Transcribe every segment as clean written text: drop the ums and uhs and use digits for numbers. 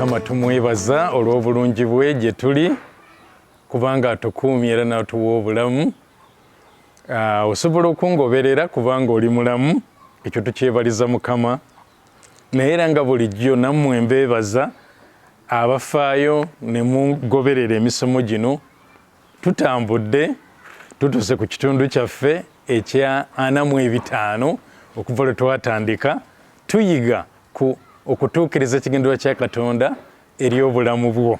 Mukama tumwebaza olw'obulungi bwe gye tuli kubanga atukuumye era n'atuwa obulamu. Osobola okungoberera kubanga oli mulamu, ekyo tukyebaliza Mukama. Naye era nga bulijjo nammwe mbeebaza abafaayo ne mugoberera emisomo gino. Tutambudde tutuuse ku kitundu kyaffe ekya 45 okuva lwe twatandika tuyiga ku okutuukiriza ekigendererwa kya Katonda eri obulamu bwo.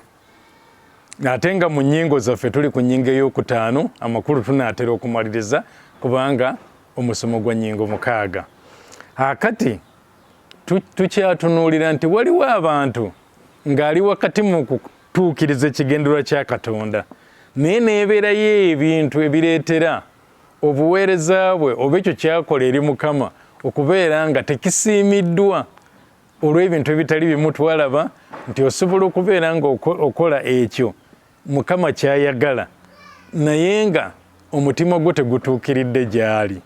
Ate nga mu nnyingo zaffe tuli ku nnyingo ey'okutaano, amakulu tunaatera okumaliriza kubanga omusomo gwa nnyingo 6. Akati tukyatunuulira nti waliwo abantu ng'ali wakati mu kutuukiriza ekigendererwa kya Katonda naye neebeerayo ebintu ebireetera obuweereza bwe oba ekyo kyakola eri Mukama okubeera nga tekisiimiddwa olw'ebintu ebitali bimu. Twalaba nti osobola okubeera nga okola ekyo Mukama kyayagala naye nga omutima gwo tegutuukiridde gy'ali.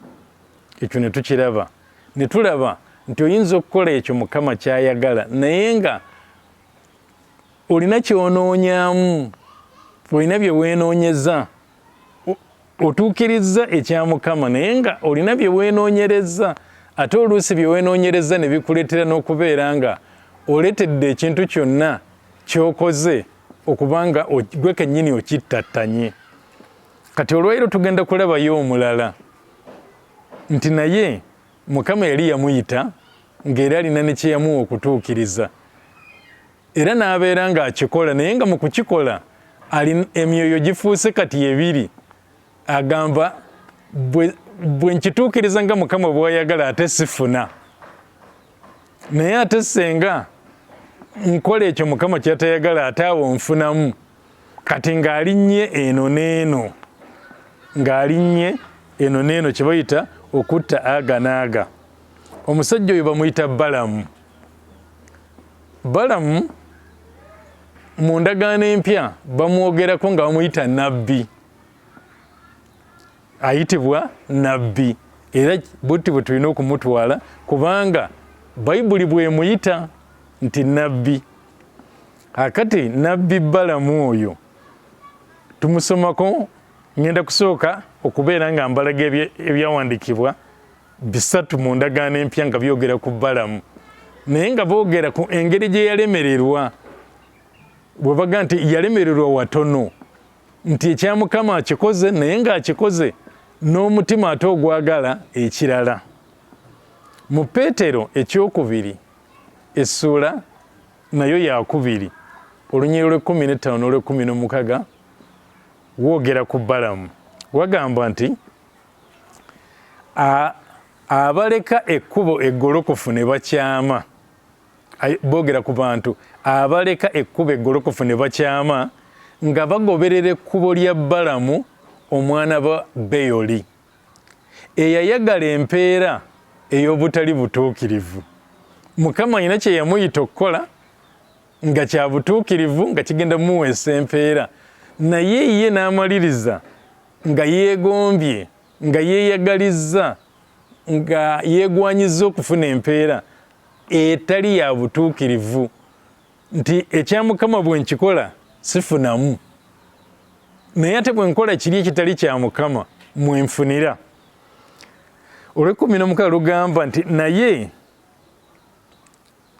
Ekyo ne tukiraba. Ne tulaba nti oyinza okukola ekyo Mukama kyayagala naye nga olina kyonoonyaamu, olina bye weenoonyeza. Otuukirizza ekya Mukama naye nga olina bye weenoonyereza. Ate oluusi bye weenoonyereza ne bikuleetera n'okubeera nga oleetedde ekintu kyonna ky'okoze okubanga gwe kennyini okittattanye. Kati olwaleero tugenda kulabayo omulala nti naye Mukama yali yamuyita ng'era alina ne kye yamuwa okutuukiriza era n'abeera ng'akikola naye nga mu kukikola emyoyo gifuuse kati ebiri. Agamba bwe nkituukiriza nga Mukama bw'ayagala ate sifuna, naye ate senga nkola ekyo Mukama kyatayagala ate awo nfunamu. Kati ng'alinnye eno n'eno, ng'alinnye eno n'eno, kye bayita okutta aga n'aga. Omusajja oyo bamuyita Balamu. Balamu mu ndagaano empya bamwogerako nga bamuyita nabbi. Ayitibwa nabbi era buti bwe tulina okumutwala kubanga Bayibuli bw'emuyita nti nabbi. Akati nabbi Balamu oyo tumusomako, ngenda kusooka okubeera nga mbalaga ebyawandiikibwa 3 mu ndagaano empya nga byogera ku Balamu naye nga boogera ku engeri gye yalemererwa. Bwe baga nti yalemererwa watono, nti ekya Mukama akikoze naye ng'akikoze n'omutima ate ogwagala ekirala. Mu Peetero ekyokubiri essuula nayo yakubiri olunyiriro lw'15 n'olw'16 woogera ku Balamu. Wagamba nti abaleka ekkubo eggolokofu ne bakyama. Boogera ku bantu abaleka ekkubo eggolokofu ne bakyama nga bagoberera ekkubo lya Balamu omwana ba Beyoli eyayagala empeera ey'obutali butuukirivu. Mukama alina kye yamuyita okukola nga kya butuukirivu nga kigenda muweesa empeera naye ye n'amaliriza nga yeegombye, nga yeeyagalizza, nga yeegwanyiza okufuna empeera etali ya butuukirivu, nti ekya Mukama bwe nkikola sifunamu naye ate bwe nkola kiri ekitali kya Mukama mwenfunira. Olw'16 lugamba nti naye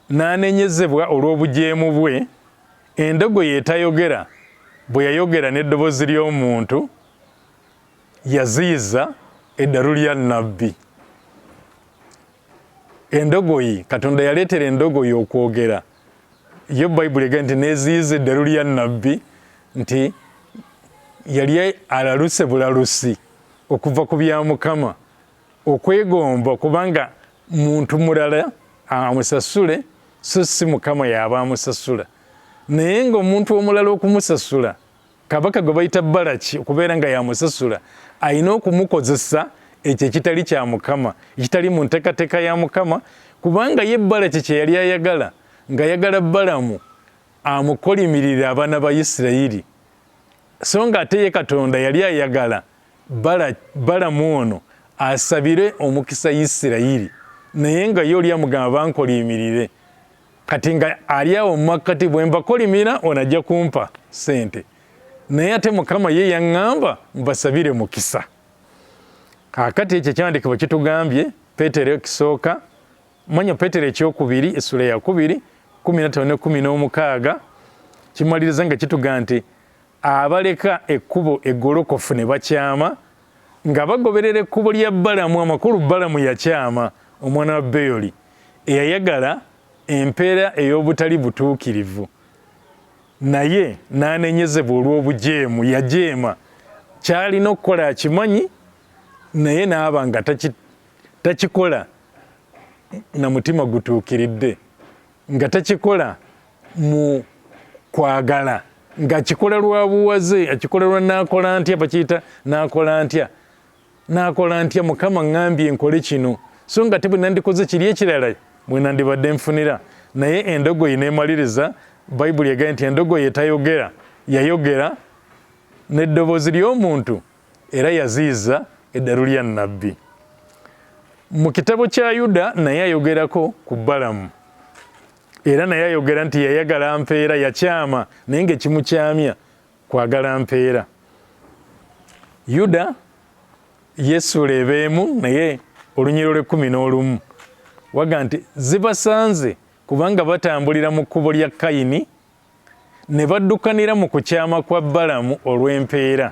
n'anenyezebwa olw'obujeemu bwe, endogoyi etayogera bwe yayogera n'eddoboozi ly'omuntu yaziyiza eddalu lya nabbi. Endogoyi, Katonda yaleetera endogoyi okwogera. Yo Bayibuli egamba nti neziyiza eddalu lya nabbi, nti yali alaluse bulalusi okuva ku bya Mukama, okwegomba kubanga muntu mulala amusasule so si Mukama yaba amusasula. Naye ng'omuntu omulala okumusasula, kabaka gwe bayita Balaki okubeera nga yamusasula, alina okumukozesa ekyo ekitali kya Mukama, ekitali mu nteekateeka ya Mukama, kubanga ye Balaki kye yali ayagala ng'ayagala Balamu amukolimirire abaana ba Isirayiri. So nga ate ye Katonda yali ayagala Balamu ono asabire omukisa Isirayiri naye nga ye oli amugamba bankolimirire. kati nga ali awo mu makkati bwe mbakolimira onajja kumpa ssente naye ate Mukama ye yaŋŋamba mbasabire mukisa. Kaakati ekyo ekyandikibwa kitugambye Peetero ekisooka manya Peetero ekyokubiri essula ya 2 15 ne 16 kimaliriza nga kituga nti abaleka ekkubo eggolokofu ne bakyama nga bagoberera ekkubo lya Balamu amakulu Balamu yakyama omwana wa Beyoli eyayagala empeera ey'obutali butuukirivu naye n'anenyezebwa olw'obujeemu yajeema kyalina okukola akimanyi naye n'aba nga takikola na mutima gutuukiridde nga takikola mu kwagala nga akikola lwa buwaze akikola lwa naakola ntya bakiyita naakola ntya Mukama ŋŋambye nkole kino so nga tebwe nandikoze kiri ekirala bwe nandibadde nfunira naye endogoyi neemaliriza Bayibuli egambye nti endogoyi etayogera yayogera n'eddoboozi ly'omuntu era yaziiza eddalu lya nnabbi. Mu kitabo kya Yuda naye ayogerako ku Balamu era naye ayogera nti yayagala mpeera yakyama naye ng'ekimukyamya kwagala mpeera. Yuda yesuula ebeemu naye olunyiro lw'11 waga nti zibasanze kubanga batambulira mu kkubo lya Kayini ne baddukanira mu kukyama kwa Balamu olw'empeera.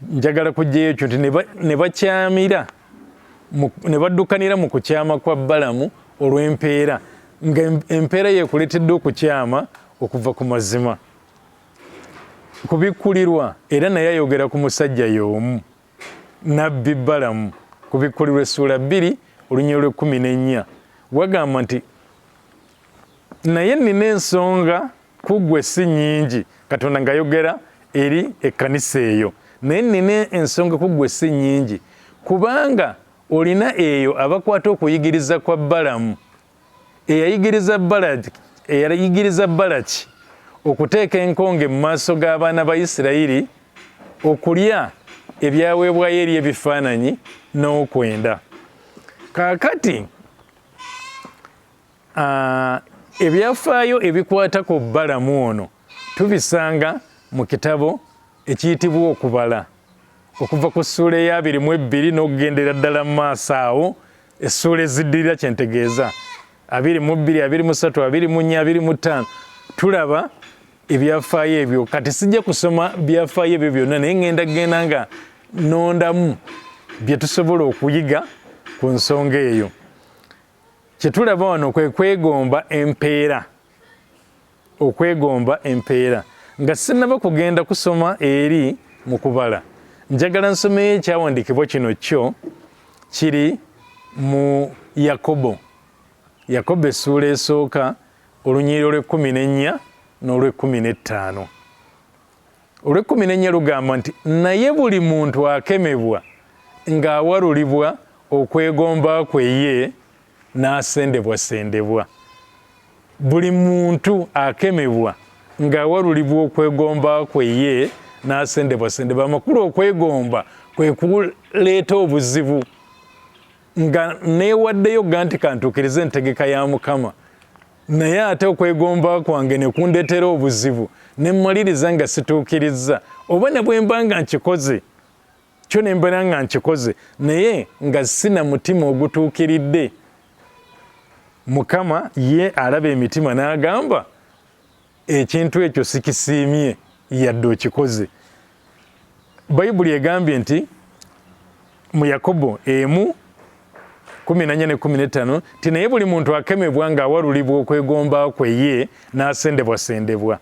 Njagala kujjayo ekyo nti ne baddukanira mu kukyama kwa Balamu olw'empeera nga empeera yeekuleetedde okukyama okuva ku mazima kubikkulirwa era naye ayogera ku musajja y'omu nabbi Balamu kubikkulirwa essula 2 olunyiro lw'14 wagamba nti naye nina ensonga ku ggwe si nnyingi Katonda ng'ayogera eri ekkanisa eyo naye nina ensonga ku ggwe si nnyingi kubanga olina eyo abakwata okuyigiriza kwa Balamu eyayigiriza Balaki okuteeka enkonge mu maaso g'abaana ba Isirayiri okulya ebyaweebwayo eri ebifaananyi n'okwenda. Kaakati ebyafaayo ebikwata ku Balamu ono tubisanga mu kitabo ekiyitibwa Okubala okuva ku ssuula eya 22 n'okugendera ddala mu maaso awo essuula eziddirira kyentegeeza 22, 23, 24, 25 tulaba ebyafaayo ebyo. Kati sijja kusoma byafaayo ebyo byonna naye ngenda nga nondamu bye tusobola okuyiga ku nsonga eyo. Kye tulaba wano kwe kwegomba empeera nga sinnaba kugenda kusoma eri mu kubala njagala nsomeyo ekyawandiikibwa kino kyo kiri mu Yakobo essuula esooka olunyiriro lw'14 n'olw'15. Olw'14 lugamba nti naye buli muntu akemebwa ng'awalulibwa okwegomba kwe ye n'asendebwasendebwa. Buli muntu akemebwa ng'awalulibwa okwegomba kwe ye n'asendebwasendebwa. Amakulu okwegomba kwe kuleeta obuzibu nga neewaddeyo ga nti kantuukirize entegeka ya Mukama naye ate okwegomba kwange ne kundeetera obuzibu ne mmaliriza nga situukirizza oba ne bwe mba nga nkikoze kyo ne mbeera nga nkikoze naye nga sina mutima ogutuukiridde. Mukama ye alaba emitima n'agamba ekintu ekyo sikisiimye yadde okikoze. Bayibuli egambye nti mu Yakobo 1:14 ne 15 ti naye buli muntu akemebwa ng'awalulibwa okwegomba kwe ye n'asendebwasendebwa.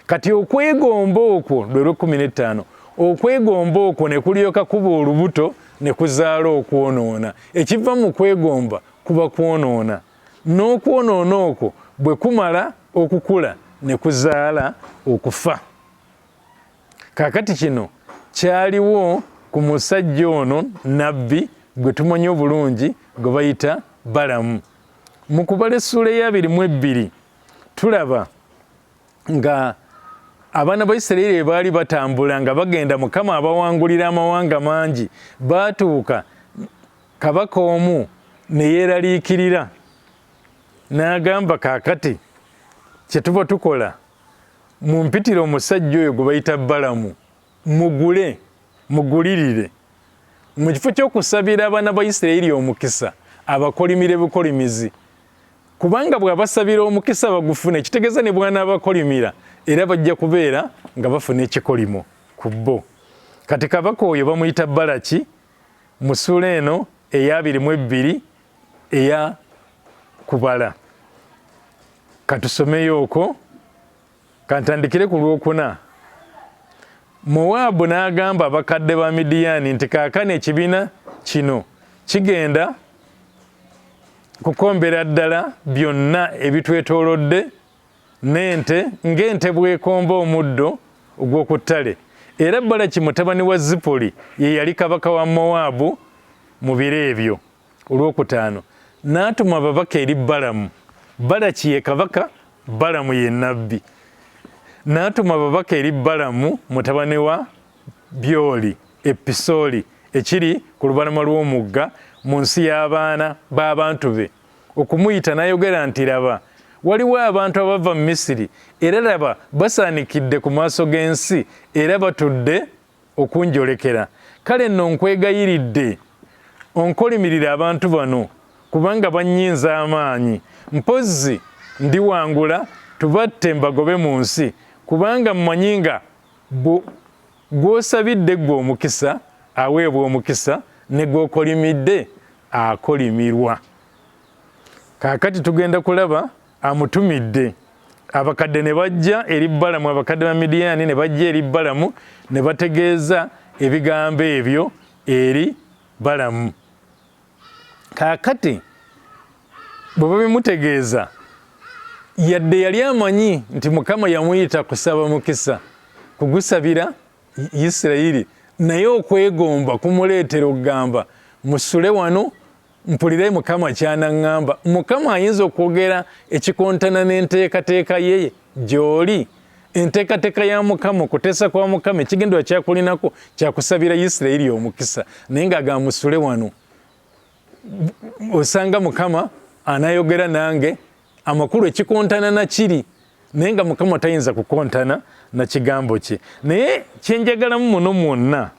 Kati okwegomba okwo lwe lw'15 okwegomba okwo ne kulyoka kuba olubuto ne kuzaala okwonoona. Ekiva mu kwegomba kuba kwonoona n'okwonoona okwo bwe kumala okukula ne kuzaala okufa. Kaakati kino kyaliwo ku musajja ono nabbi gwe tumanyi obulungi gwe bayita Balamu. Mu Kubala essuula eya 22 tulaba nga abaana ba Isirayiri baali batambula nga bagenda Mukama abawangulira amawanga mangi baatuuka kabaka omu ne yeeraliikirira n'agamba kaakati kye tuba tukola mumpitire omusajja oyo gwe bayita Balamu mugulirire mu kifo ky'okusabira abaana ba Isirayiri omukisa abakolimire bukolimizi kubanga bw'abasabira omukisa bagufune kitegeeza ne bwana abakolimira era bajja kubeera nga bafuna ekikolimo ku bo. Kati kabaka oyo bamuyita Balaki mu ssuula eno eya 22 eya kubala. Katusomeyo okwo kantandikire ku Lwokuna. Mowaabu n'agamba abakadde ba Midiyaani nti kaakano ekibiina kino kigenda kukombera ddala byonna ebitwetoolodde n'ente ng'ente bw'ekomba omuddo ogw'oku ttale. Era Balaki mutabani wa Zipoli ye yali kabaka wa Mowaabu mu biro ebyo. Olwokutaano n'atuma ababaka eri Balamu. Balaki ye kabaka, Balamu ye nnabbi. N'atuma ababaka eri Balamu mutabani wa Byoli Episooli ekiri ku lubalama lw'omugga mu nsi y'abaana b'abantu be okumuyita n'ayogera nti laba waliwo abantu abava mu Misiri era laba basaanikidde ku maaso g'ensi era batudde okunjolekera. Kale nno nkwegayiridde onkolimirire abantu bano kubanga bannyinza amaanyi. Mpozzi ndiwangula tubatte mbagobe mu nsi kubanga mmanyi nga gw'osabidde gwe omukisa aweebwa omukisa ne gw'okolimidde akolimirwa. Kaakati tugenda kulaba amutumidde. Abakadde ne bajja eri Balamu, abakadde ba Midiyaani ne bajja eri Balamu ne bategeeza ebigambo ebyo eri Balamu. Kaakati bwe babimutegeeza yadde yali amanyi nti Mukama yamuyita kusaba mukisa kugusabira Isirayiri, naye okwegomba kumuleetera okugamba musule wano mpulire Mukama kyanaŋŋamba. Mukama ayinza okwogera ekikontana n'enteekateeka ye gy'oli. Enteekateeka ya Mukama, okuteesa kwa Mukama ekigendera kyakulinako kyakusabira Isirayiri omukisa, naye ng'agamba musule wano. Osanga Mukama anayogera nange amakulu ekikontana na kiri, naye nga Mukama tayinza kukontana na kigambo kye. Naye kyenjagalamu muno mwonna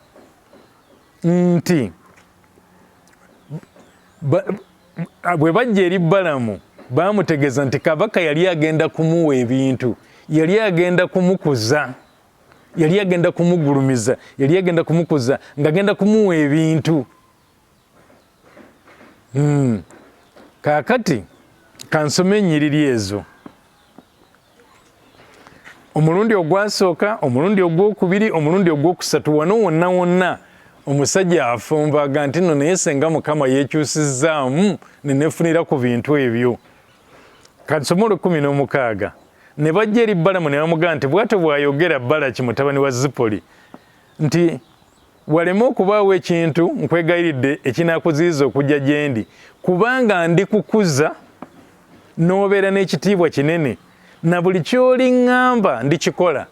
nti bwe bajja eri Balamu bamutegeeza nti kabaka yali agenda kumuwa ebintu, yali agenda kumukuza, yali agenda kumugulumiza, yali agenda kumukuza ng'agenda kumuwa ebintu. Kaakati kansome ennyiriri ezo. Omulundi ogwasooka, omulundi ogwokubiri, omulundi ogwokusatu, wano wonna wonna omusajja afumbaga nti nno naye senga Mukama yeekyusizzaamu ne nefunira ku bintu ebyo. Kansome Olw'ekumi-n'omukaaga. Ne bajja eri Balamu ne bamugamba nti bw'atyo bw'ayogera Balaki mutabani wa Zipoli nti waleme okubaawo ekintu nkwegayiridde ekinaakuziyiza okujja gye ndi, kubanga ndikukuza n'obeera n'ekitiibwa kinene na buli ky'oliŋŋamba ndikikola.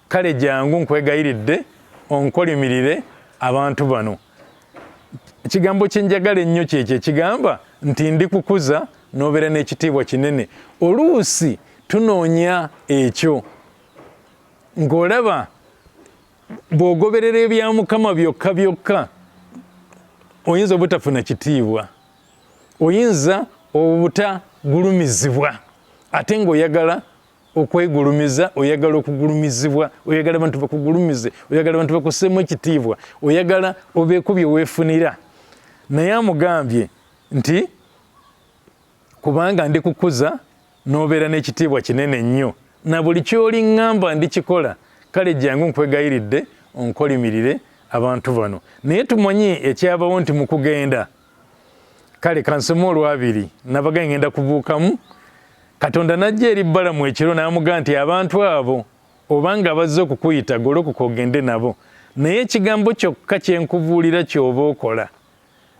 Kale jangu nkwegayiridde onkolimirire abantu bano. Ekigambo kye njagala ennyo kyekyo ekigamba nti ndikukuza n'obeera n'ekitiibwa kinene. Oluusi tunoonya ekyo ng'olaba bw'ogoberera ebya Mukama byokka byokka oyinza obutafuna kitiibwa, oyinza obutagulumizibwa, ate ng'oyagala okwegulumiza, oyagala okugulumizibwa, oyagala abantu bakugulumize, oyagala abantu bakusseemu ekitiibwa, oyagala obeeko bye weefunira. Naye amugambye nti kubanga ndikukuza n'obeera n'ekitiibwa kinene nnyo na buli ky'oliŋŋamba ndikikola. Kale jangu nkwegayiridde onkolimirire abantu bano. Naye tumanyi ekyabawo nti mu kugenda. Kale kansome Olwabiri. Nabaga ngenda kubuukamu. Katonda n'ajja eri Balamu ekiro n'amugamba nti abantu abo obanga bazze okukuyita golokoka ogende nabo, naye ekigambo kyokka kye nkubuulira ky'oba okola.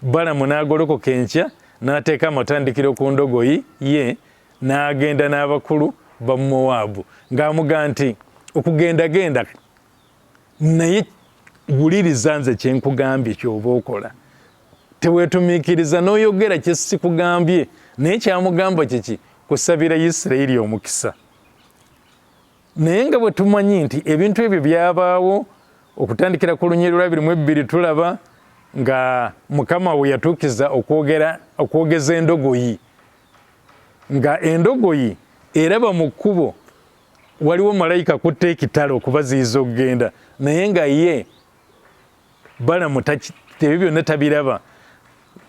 Balamu n'agolokoka enkya n'ateeka amatandikiro ku ndogoyi ye n'agenda n'abakulu ba Mowaabu ng'amugamba nti okugendagenda naye wuliriza nze kye nkugambye ky'oba okola. Teweetumiikiriza n'oyogera kye sikugambye, naye kyamugamba kiki kusabira Isirayiri omukisa. Naye nga bwe tumanyi nti ebintu ebyo byabaawo okutandikira ku Lunyiriri lwa 22 tulaba nga Mukama we yatuukiza okwogeza endogoyi, nga endogoyi eraba mu kkubo waliwo malayika kutta ekitalo okubaziyiza okugenda, naye nga ye Balamu ebyo byonna tabiraba.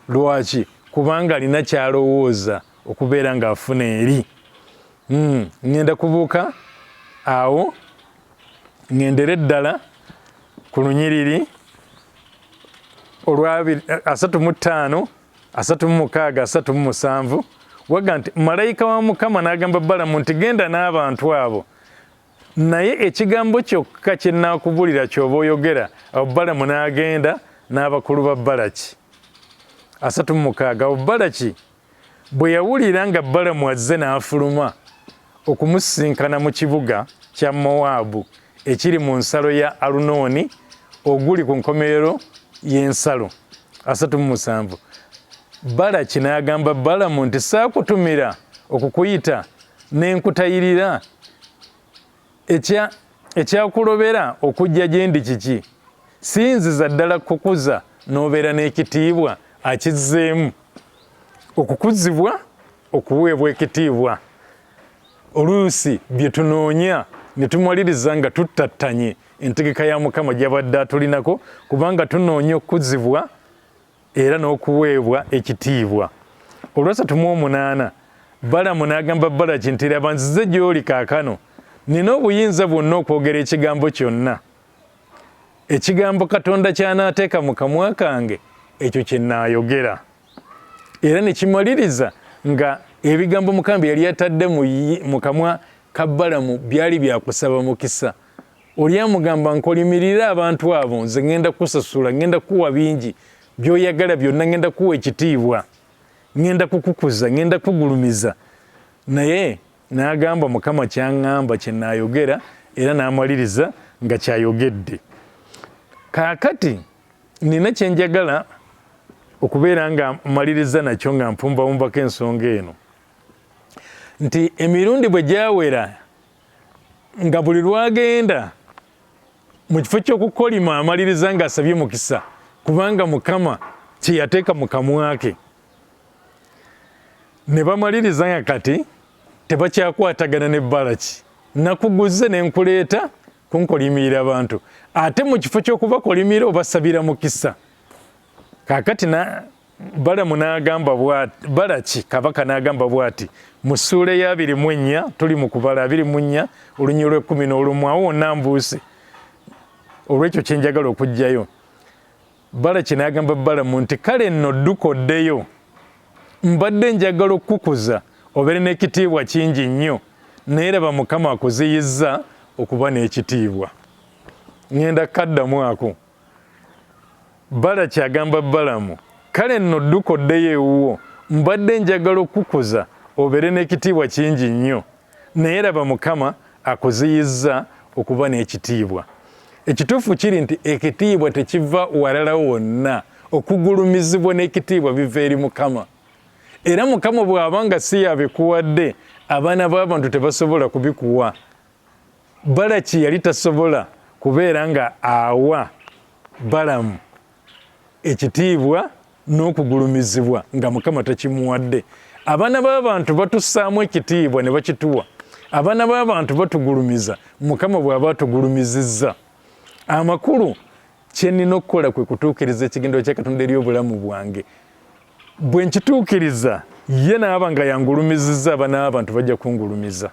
Lwaki? Kubanga alina kyalowooza okubeera ng'afuna eri. Ngenda kubuuka awo ngendere ddala ku Lunyiriri olwa 35, 36, 37 waga nti malayika wa Mukama n'agamba Balamu nti genda n'abantu abo, naye ekigambo kyokka kye nnaakubulira ky'oba oyogera. Awo Balamu n'agenda n'abakulu ba Balaki. 36. Awo Balaki bwe yawulira nga Balamu azze n'afuluma okumusisinkana mu kibuga kya Mowaabu ekiri mu nsalo ya Alunooni oguli ku nkomerero y'ensalo. 37. Balaki n'agamba Balamu nti saakutumira okukuyita ne nkutayirira, ekyakulobera okujja gye ndi kiki? Sinziza ddala kukuza n'obeera n'ekitiibwa akizzeemu. Okukuzibwa, okuweebwa ekitiibwa. Oluusi bye tunoonya ne tumaliriza nga tuttattanye entegeka ya Mukama gy'abadde atulinako, kubanga tunoonya okukuzibwa era n'okuweebwa ekitiibwa. Olwa 38 Balamu n'agamba Balaki nti laba nzize gy'oli kaakano, nina obuyinza bwonna okwogera ekigambo kyonna. Ekigambo Katonda ky'anaateeka mu kamwa kange, ekyo kye nnaayogera. Era ne kimaliriza nga ebigambo Mukama yali atadde mu kamwa ka Balamu byali byakusaba mukisa. Oli amugamba nkolimirira abantu abo, nze ngenda kusasula, ngenda kuwa bingi, by'oyagala byonna ngenda kuwa ekitiibwa, ngenda kukukuza, ngenda kugulumiza. Naye n'agamba Mukama ky'aŋŋamba kye nnaayogera, era n'amaliriza nga kyayogedde. Kaakati nina kye njagala okubeera nga maliriza nakyo nga mpumbapumbako ensonga eno, nti emirundi bwe gyawera nga buli lwagenda mu kifo ky'okukolima amaliriza ng'asabye mukisa, kubanga Mukama kye yateeka mu kamwa ke. Ne bamaliriza nga kati tebakyakwatagana ne Balaki. Nakuguze ne nkuleeta kunkolimirira abantu, ate mu kifo ky'okubakolimira obasabira mukisa. Kaakati Balamu n'agamba bw'ati, Balaki kabaka n'agamba bw'ati mu ssuula ya 24, tuli mu kubala 24 Olunyiriri lwa 11, awo nambuuse. Olw'ekyo kye njagala okuggyayo, Balaki n'agamba Balamu nti kale nno dduka oddeyo, mbadde njagala okukukuza obeere n'ekitiibwa kingi nnyo, naye laba Mukama akuziyizza okuba n'ekitiibwa. Ngenda kaddamu ako. Balaki agamba Balamu, kale nno dduka oddeyo ewuwo, mbadde njagala okukuza obeere n'ekitiibwa kingi nnyo, naye laba Mukama akuziyizza okuba n'ekitiibwa. Ekituufu kiri nti ekitiibwa tekiva walala wonna, okugulumizibwa n'ekitiibwa biva eri Mukama. Era Mukama bw'abanga si yabikuwadde, abaana b'abantu tebasobola kubikuwa. Balaki yali tasobola kubeera nga awa Balamu ekitiibwa n'okugulumizibwa nga Mukama takimuwadde. Abaana b'abantu batussaamu ekitiibwa ne bakituwa. Abaana b'abantu batugulumiza, Mukama bw'aba atugulumizizza. Amakulu kye nnina okukola kwe kutuukiriza ekigendererwa kya Katonda eri obulamu bwange. Bwe nkituukiriza, ye n'aba nga yangulumizizza, abaana b'abantu bajja kungulumiza.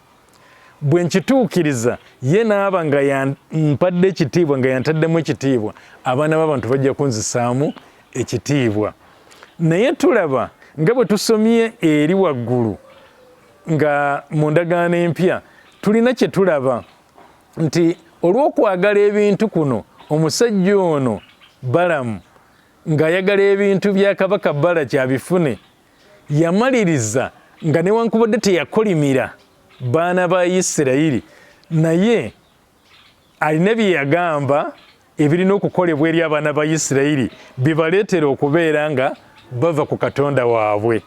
Bwe nkituukiriza, ye n'aba nga yampadde ekitiibwa, nga yantaddemu ekitiibwa, abaana b'abantu bajja kunzisaamu ekitiibwa. Naye tulaba nga bwe tusomye eri waggulu nga mu ndagaano empya tulina kye tulaba nti olw'okwagala ebintu kuno, omusajja ono Balamu ng'ayagala ebintu bya kabaka Balaki abifune, yamaliriza nga newankubadde teyakolimira baana ba Isirayiri, naye alina bye yagamba ebirina okukolebwa eri abaana ba Isirayiri bibaleetera okubeera nga bava ku Katonda waabwe.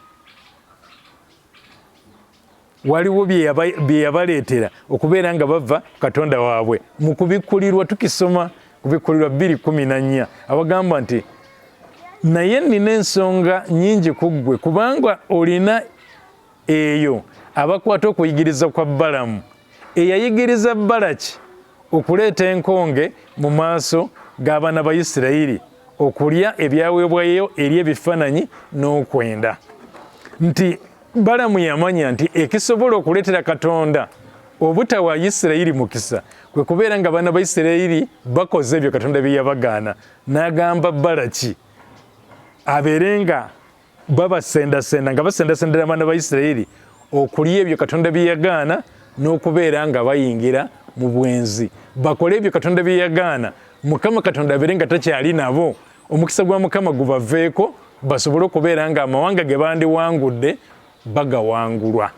waliwo bye yabaleetera okubeera nga bava katonda waabwe mu kubikkulirwa tukisoma kubikkulirwa 2:14 abagamba nti naye nina ensonga nnyingi ku ggwe kubanga olina eyo abakwata okuyigiriza kwa Balamu eyayigiriza Balaki okuleeta enkonge mu maaso g'abaana ba Isirayiri okulya ebyaweebwayo eri ebifaananyi n'okwenda nti Balamu yamanya nti ekisobola okuleetera Katonda obutawa Isirayiri mukisa kwe kubeera nga abaana ba Isirayiri bakoze ebyo Katonda bye yabagaana n'agamba Balaki abeere nga babasendasenda nga basendasendera abaana ba Isirayiri okulya ebyo Katonda bye yagaana n'okubeera nga bayingira mu bwenzi bakole ebyo Katonda bye yagaana Mukama Katonda abeere nga takyali nabo omukisa gwa Mukama gubaveeko basobole okubeera nga amawanga ge bandiwangudde bagawangulwa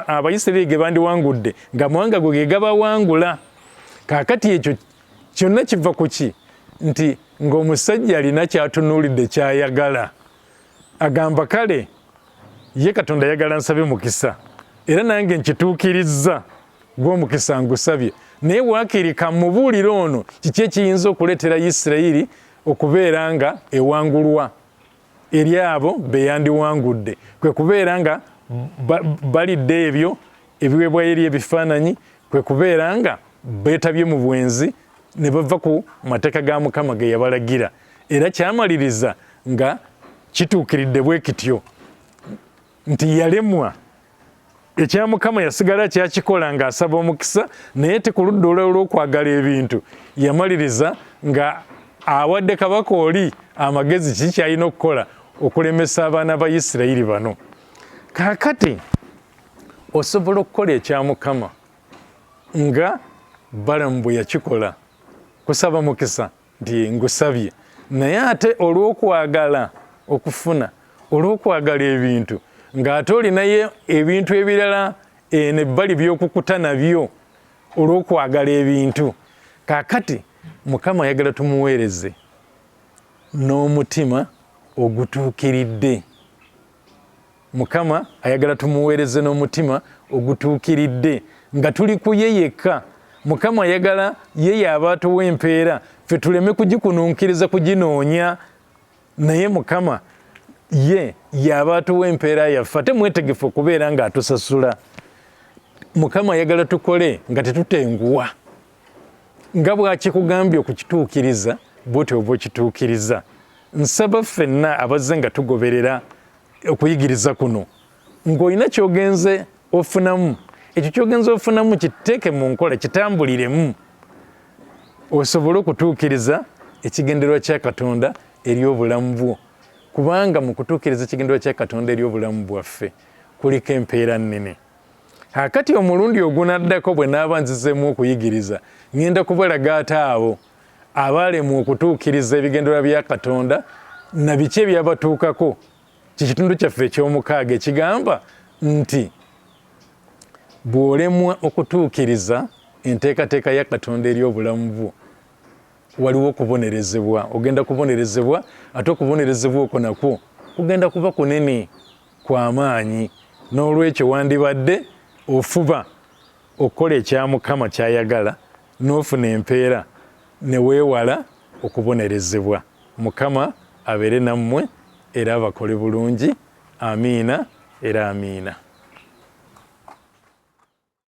abayisirayiri ge bandiwangudde nga amawanga go ge gabawangula kaakati ekyo kyonna kiva ku ki nti ng'omusajja alina kyatunuulidde kyayagala agamba kale ye Katonda ayagala nsabe mukisa era nange nkituukirizza gw'omukisa ngusabye naye waakirika mubuulire ono kiki ekiyinza okuleetera Isirayiri okubeera nga ewangulwa eri abo be yandiwangudde kwe kubeera nga balidde ebyo ebiweebwayo eri ebifaananyi kwe kubeera nga beetabye mu bwenzi ne bava ku mateeka ga Mukama ge yabalagira era kyamaliriza nga kituukiridde bwe kityo nti yalemwa ekya Mukama yasigala kyakikola ng'asaba omukisa naye te ku ludda olw'okwagala ebintu yamaliriza nga awadde kabaka oli amagezi kiki kyalina okukola okulemesa abaana ba Isirayiri bano kaakati osobola okukola ekya Mukama nga Balamu bwe yakikola kusaba mukisa nti ngusabye naye ate olw'okwagala okufuna olw'okwagala ebintu ng'ate olinayo ebintu ebirala nebbali by'okukuta nabyo olw'okwagala ebintu kaakati Mukama ayagala tumuweereze n'omutima ogutuukiridde Mukama ayagala tumuweereze n'omutima ogutuukiridde nga tuli ku ye yekka Mukama ayagala ye y'aba atuwa empeera ffe tuleme kugikununkiriza kuginoonya naye Mukama ye y'aba atuwa empeera yaffe ate mwetegefu okubeera nga atusasula Mukama ayagala tukole nga tetutenguwa nga bw'akikugambye okukituukiriza bw'otyo oba okituukiriza nsaba ffenna abazze nga tugoberera okuyigiriza kuno ng'olina ky'ogenze ofunamu ekyo ky'ogenze ofunamu kiteeke mu nkola kitambuliremu osobole okutuukiriza ekigendererwa kya Katonda eri obulamu bwo kubanga mu kutuukiriza ekigendererwa kya Katonda eri obulamu bwaffe kuliko empeera nnene kakati omulundi ogunaddako bwe naaba nzizeemu okuyigiriza ngenda kubalaga ate abo abaalemu okutuukiriza ebigendererwa bya Katonda na biki ebyabatuukako kikitundu kyaffe eky'omukaaga ekigamba nti bw'olemwa okutuukiriza enteekateeka ya Katonda eri obulamu bwo waliwo okubonerezebwa ogenda kubonerezebwa ate okubonerezebwa okwo nakwo kugenda kuba kunene kw'amaanyi n'olwekyo wandibadde ofuba okukola ekya Mukama ky'ayagala n'ofuna empeera ne weewala okubonerezebwa Mukama abeere nammwe era abakole bulungi amiina era amiina